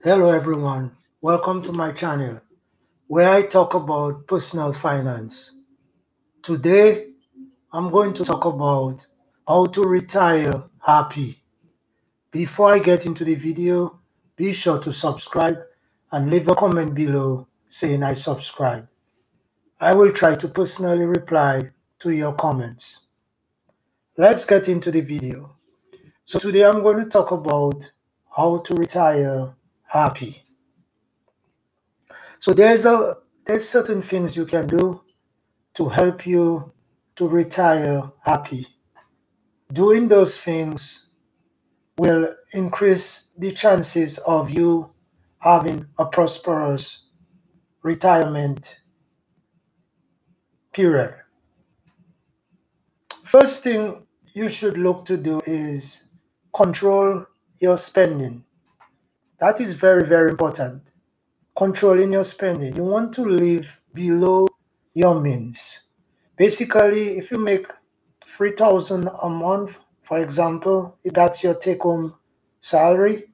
Hello everyone, welcome to my channel where I talk about personal finance. Today I'm going to talk about how to retire happy. Before I get into the video, be sure to subscribe and leave a comment below saying I subscribe. I will try to personally reply to your comments. Let's get into the video. So today I'm going to talk about how to retire happy. So there's certain things you can do to help you to retire happy. Doing those things will increase the chances of you having a prosperous retirement period. First thing you should look to do is control your spending. That is very, very important. Controlling your spending. You want to live below your means. Basically, if you make 3,000 a month, for example, if that's your take-home salary,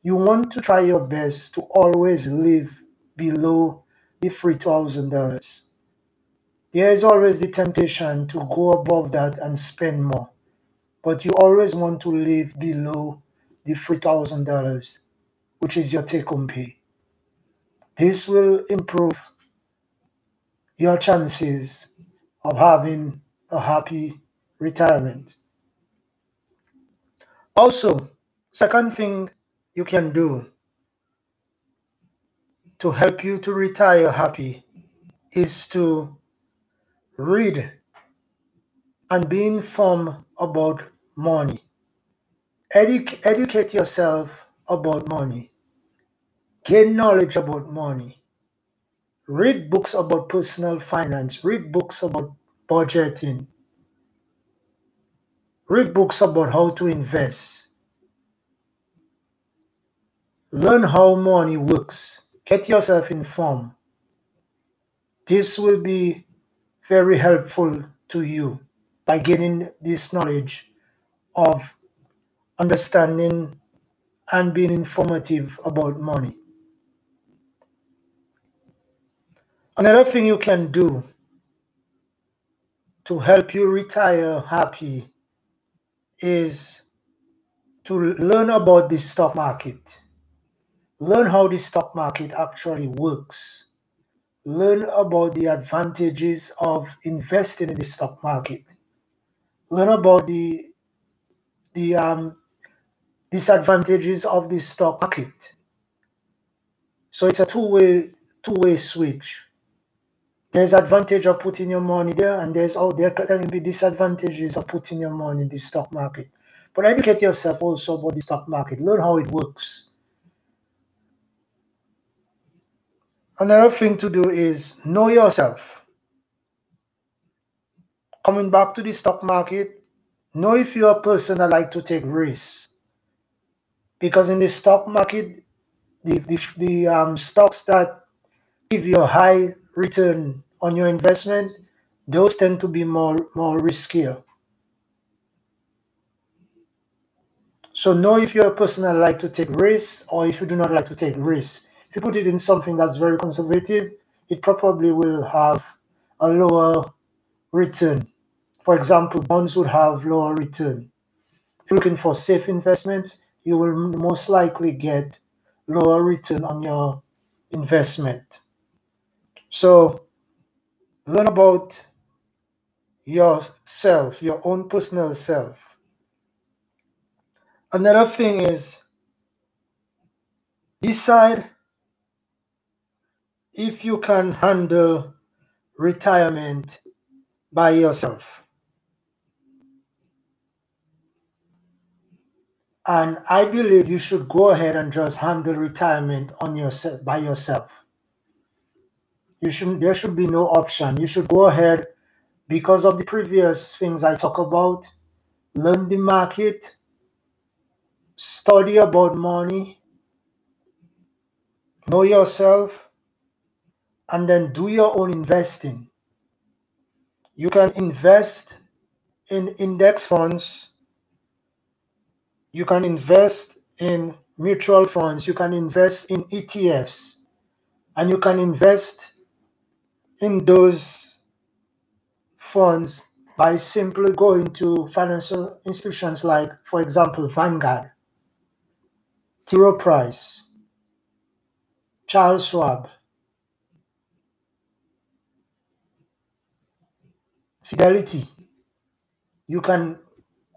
you want to try your best to always live below the $3,000. There is always the temptation to go above that and spend more, but you always want to live below the $3,000, which is your take-home pay. This will improve your chances of having a happy retirement. Also, second thing you can do to help you to retire happy is to read and be informed about money. Educate yourself about money. Gain knowledge about money. Read books about personal finance. Read books about budgeting. Read books about how to invest. Learn how money works. Get yourself informed. This will be very helpful to you by gaining this knowledge of understanding and being informative about money. Another thing you can do to help you retire happy is to learn about the stock market. Learn how the stock market actually works. Learn about the advantages of investing in the stock market. Learn about the disadvantages of the stock market. So it's a two-way switch. There's advantage of putting your money there, and there can be disadvantages of putting your money in the stock market. But educate yourself also about the stock market. Learn how it works. Another thing to do is know yourself. Coming back to the stock market, know if you're a person that like to take risks. Because in the stock market, the stocks that give you a high return on your investment, those tend to be more riskier. So know if you're a person that like to take risks or if you do not like to take risks. If you put it in something that's very conservative, it probably will have a lower return. For example, bonds would have lower return. If you're looking for safe investments, you will most likely get lower return on your investment. So learn about yourself, your own personal self. Another thing is decide if you can handle retirement by yourself. And I believe you should go ahead and just handle retirement on yourself by yourself. There should be no option. You should go ahead because of the previous things I talk about. Learn the market, study about money, know yourself, and then do your own investing. You can invest in index funds. You can invest in mutual funds, you can invest in ETFs, and you can invest in those funds by simply going to financial institutions like, for example, Vanguard, T. Rowe Price, Charles Schwab, Fidelity. You can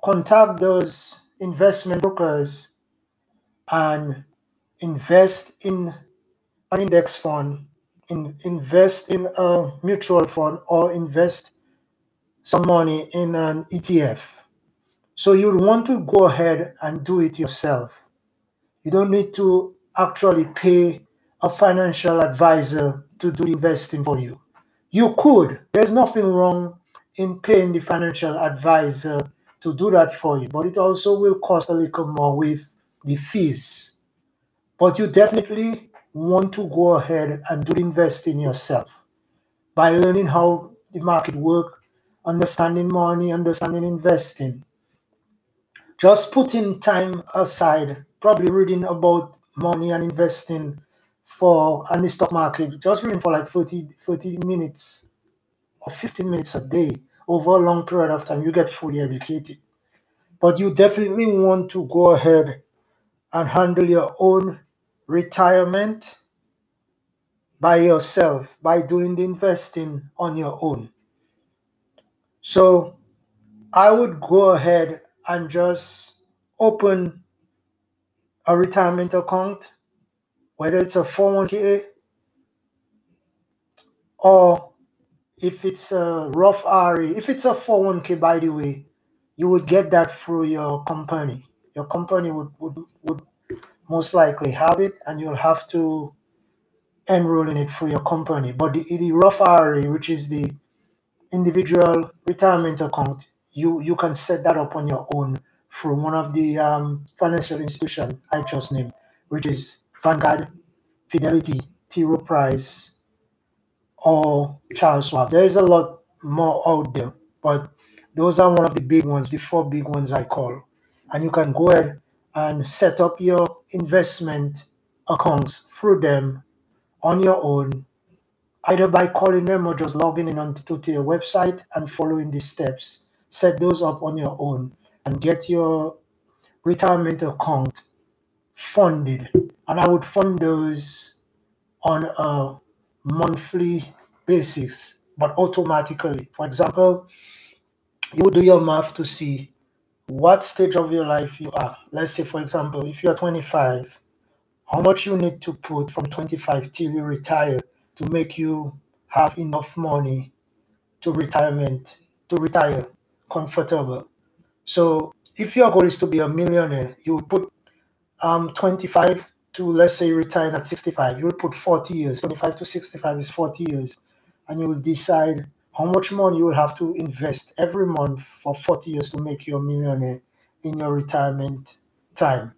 contact those investment brokers and invest in an index fund, invest in a mutual fund, or invest some money in an ETF. So you'd want to go ahead and do it yourself. You don't need to actually pay a financial advisor to do investing for you. You could. There's nothing wrong in paying the financial advisor to do that for you, but it also will cost a little more with the fees. But you definitely want to go ahead and do the investing yourself by learning how the market works, understanding money, understanding investing. Just putting time aside, probably reading about money and investing and the stock market, just reading for like 30 minutes or 15 minutes a day over a long period of time, you get fully educated. But you definitely want to go ahead and handle your own retirement by yourself, by doing the investing on your own. So I would go ahead and just open a retirement account, whether it's a 401k or if it's a Roth IRA. If it's a 401k, by the way, you would get that through your company. Your company would most likely have it, and you'll have to enroll in it through your company. But the Roth IRA, which is the individual retirement account, you can set that up on your own through one of the financial institutions I just named, which is Vanguard, Fidelity, T. Rowe Price, or Charles Schwab. There is a lot more out there, but those are one of the big ones, the 4 big ones I call. And you can go ahead and set up your investment accounts through them on your own, either by calling them or just logging in onto their website and following the steps. Set those up on your own and get your retirement account funded. And I would fund those on a monthly basis, but automatically. For example, you would do your math to see what stage of your life you are. Let's say, for example, if you're 25, how much you need to put from 25 till you retire to make you have enough money to retire comfortable. So if your goal is to be a millionaire, you would put 25 to, let's say, retiring at 65. You will put 40 years. 25 to 65 is 40 years. And you will decide how much money you will have to invest every month for 40 years to make you a millionaire in your retirement time.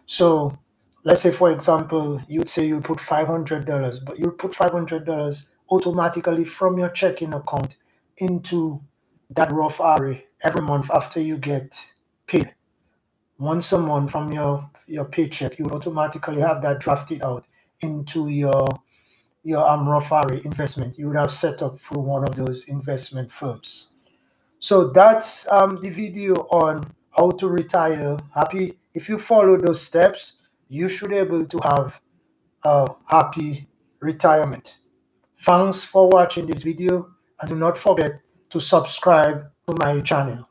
So let's say, for example, you'd say you put $500, but you'll put $500 automatically from your checking account into that Roth IRA every month after you get paid. Once a month from your paycheck, you will automatically have that drafted out into your Roth IRA investment you would have set up through one of those investment firms. So that's the video on how to retire happy. If you follow those steps, you should be able to have a happy retirement. Thanks for watching this video, and do not forget to subscribe to my channel.